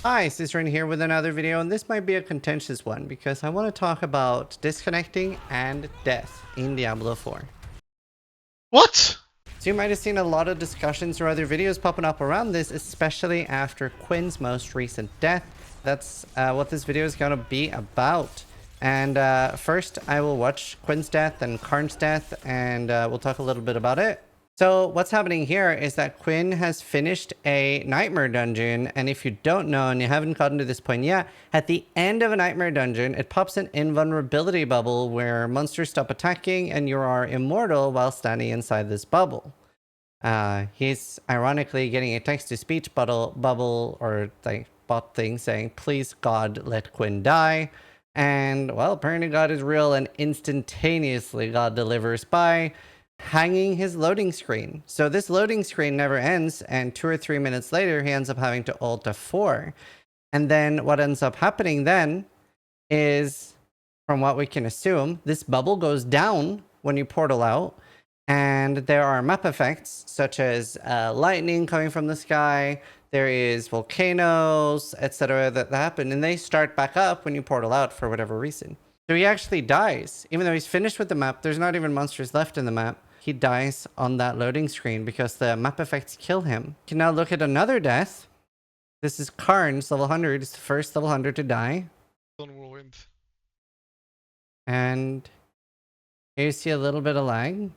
Hi, Zizaran here with another video, and this might be a contentious one because I want to talk about disconnecting and death in Diablo 4. What? So you might have seen a lot of discussions or other videos popping up around this, especially after Quinn's most recent death. That's what this video is going to be about. And first, I will watch Quinns Death and Carnes Death, and we'll talk a little bit about it. So what's happening here is that Quinn has finished a nightmare dungeon, and if you don't know and you haven't gotten to this point yet, at the end of a nightmare dungeon, it pops an invulnerability bubble where monsters stop attacking and you are immortal while standing inside this bubble. He's ironically getting a text-to-speech bubble or like bot thing saying, "Please God, let Quinn die." And well, apparently God is real, and instantaneously God delivers by hanging his loading screen. So this loading screen never ends, and 2 or 3 minutes later, he ends up having to Alt F4. And then what ends up happening then is, from what we can assume, this bubble goes down when you portal out, and there are map effects such as lightning coming from the sky, there is volcanoes, etc. that happen, and they start back up when you portal out for whatever reason. So he actually dies. Even though he's finished with the map, there's not even monsters left in the map. He dies on that loading screen because the map effects kill him. You can now look at another death. This is Carnes, level 100. It's the first level 100 to die. Whirlwind. And here you see a little bit of lag.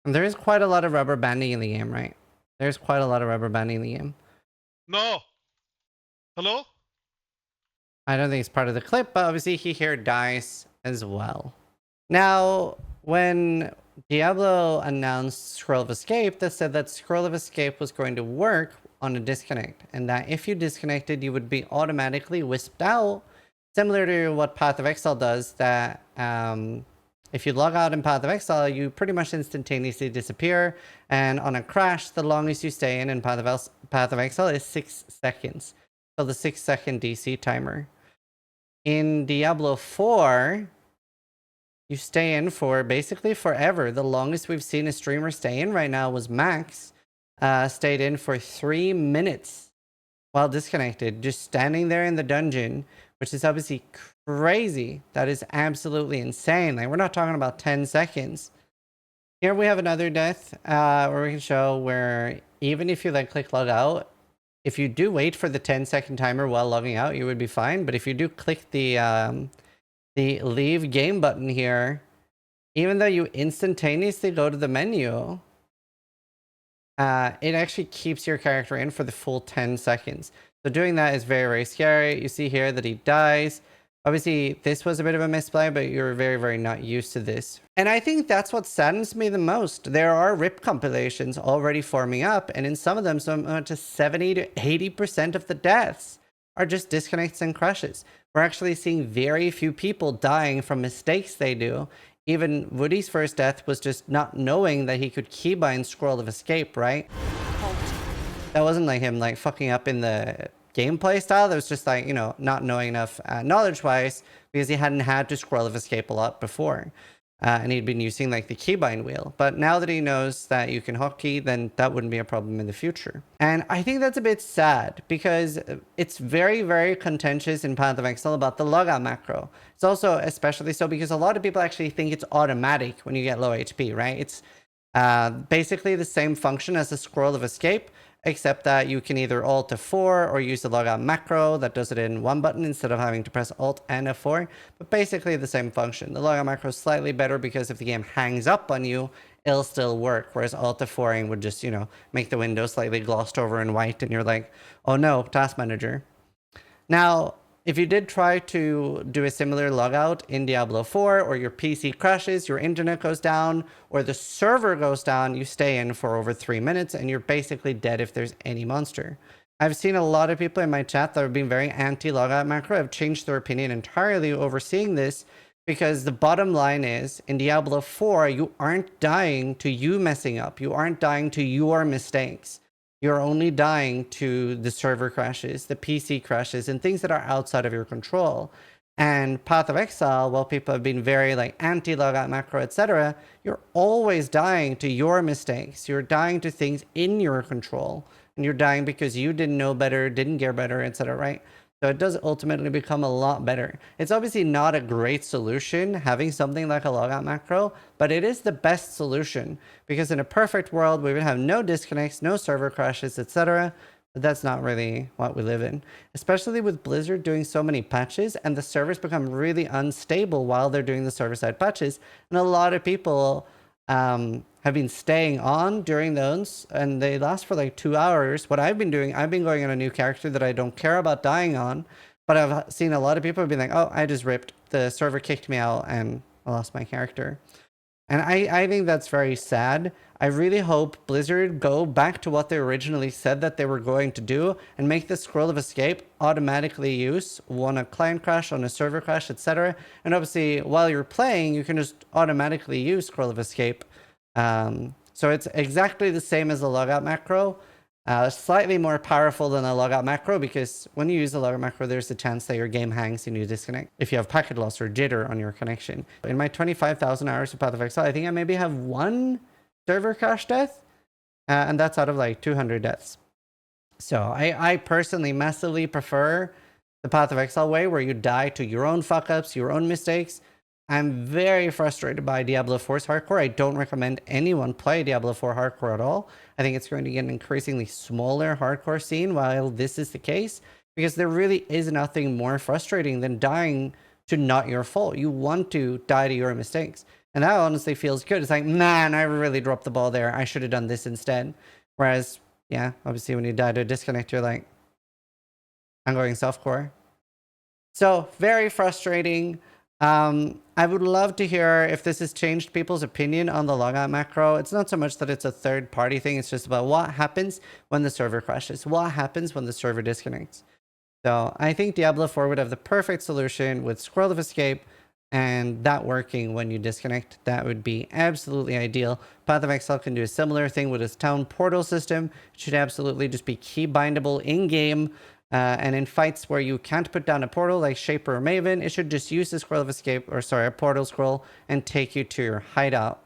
And there is quite a lot of rubber banding in the game, right? There's quite a lot of rubber banding in the game. No! Hello? I don't think it's part of the clip, but obviously he here dies as well. Now, when Diablo announced Scroll of Escape, they said that Scroll of Escape was going to work on a disconnect, and that if you disconnected, you would be automatically wisped out, similar to what Path of Exile does, that if you log out in Path of Exile, you pretty much instantaneously disappear, and on a crash, the longest you stay in Path of Exile is 6 seconds. So the 6-second DC timer. In Diablo 4, you stay in for basically forever. The longest we've seen a streamer stay in right now was Max. Stayed in for 3 minutes while disconnected, just standing there in the dungeon, which is obviously crazy. That is absolutely insane. Like, we're not talking about 10 seconds. Here we have another death where we can show where even if you click log out, if you do wait for the 10-second timer while logging out, you would be fine. But if you do click the leave game button here, even though you instantaneously go to the menu, it actually keeps your character in for the full 10 seconds. So doing that is very, very scary. You see here that he dies. Obviously, this was a bit of a misplay, but you're very, very not used to this. And I think that's what saddens me the most. There are RIP compilations already forming up, and in some of them, so much as 70 to 80% of the deaths are just disconnects and crashes. We're actually seeing very few people dying from mistakes they do. Even Woody's first death was just not knowing that he could keybind Scroll of Escape, right? That wasn't like him fucking up in the gameplay style. That was just not knowing enough knowledge-wise, because he hadn't had to Scroll of Escape a lot before. And he'd been using the keybind wheel. But now that he knows that you can hotkey, then that wouldn't be a problem in the future. And I think that's a bit sad, because it's very, very contentious in Path of Exile about the logout macro. It's also especially so because a lot of people actually think it's automatic when you get low HP, right? It's basically the same function as the Scroll of Escape, except that you can either Alt F4 or use the logout macro that does it in one button instead of having to press Alt and F4, but basically the same function. The logout macro is slightly better because if the game hangs up on you, it'll still work, whereas Alt F4ing would just, make the window slightly glossed over in white, and you're like, oh no, task manager. Now, if you did try to do a similar logout in Diablo 4, or your PC crashes, your internet goes down, or the server goes down, you stay in for over 3 minutes, and you're basically dead if there's any monster. I've seen a lot of people in my chat that have been very anti-logout macro have changed their opinion entirely over seeing this, because the bottom line is, in Diablo 4, you aren't dying to you messing up. You aren't dying to your mistakes. You're only dying to the server crashes, the PC crashes, and things that are outside of your control. And Path of Exile, while people have been very anti-logout macro, etc., you're always dying to your mistakes. You're dying to things in your control. and you're dying because you didn't know better, didn't care better, etc., right? So it does ultimately become a lot better. It's obviously not a great solution having something like a logout macro, but it is the best solution because in a perfect world, we would have no disconnects, no server crashes, etc. But that's not really what we live in, especially with Blizzard doing so many patches and the servers become really unstable while they're doing the server-side patches. And a lot of people have been staying on during those, and they last for like 2 hours. What I've been doing, I've been going on a new character that I don't care about dying on, but I've seen a lot of people have been like, oh, I just ripped. The server kicked me out and I lost my character. And I think that's very sad. I really hope Blizzard go back to what they originally said that they were going to do and make the scroll of escape automatically use on a client crash, on a server crash, etc. And obviously, while you're playing, you can just automatically use scroll of escape. So it's exactly the same as the logout macro. Slightly more powerful than a logout macro because when you use a logout macro, there's a chance that your game hangs and you disconnect if you have packet loss or jitter on your connection. In my 25,000 hours of Path of Exile, I think I maybe have one server crash death, and that's out of like 200 deaths. So I personally massively prefer the Path of Exile way where you die to your own fuck ups, your own mistakes. I'm very frustrated by Diablo 4's hardcore. I don't recommend anyone play Diablo 4 hardcore at all. I think it's going to get an increasingly smaller hardcore scene while this is the case, because there really is nothing more frustrating than dying to not your fault. You want to die to your mistakes. And that honestly feels good. It's like, man, I really dropped the ball there. I should have done this instead. Whereas, yeah, obviously when you die to a disconnect, you're like, I'm going softcore. So very frustrating. I would love to hear if this has changed people's opinion on the logout macro. It's not so much that it's a third-party thing. It's just about what happens when the server crashes. What happens when the server disconnects. So I think Diablo 4 would have the perfect solution with scroll of escape and that working when you disconnect. That would be absolutely ideal. Path of Exile can do a similar thing with its town portal system. It should absolutely just be key bindable in-game. And in fights where you can't put down a portal like Shaper or Maven, it should just use the scroll of escape, or sorry, a portal scroll, and take you to your hideout.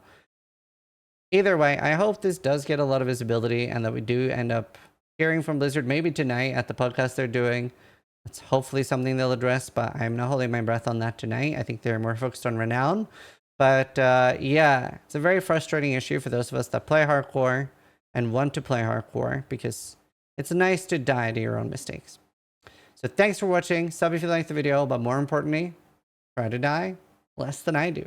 Either way, I hope this does get a lot of visibility and that we do end up hearing from Blizzard maybe tonight at the podcast they're doing. It's hopefully something they'll address, but I'm not holding my breath on that tonight. I think they're more focused on Renown. But yeah, it's a very frustrating issue for those of us that play hardcore and want to play hardcore, because it's nice to die to your own mistakes. So thanks for watching. Sub if you liked the video, but more importantly, try to die less than I do.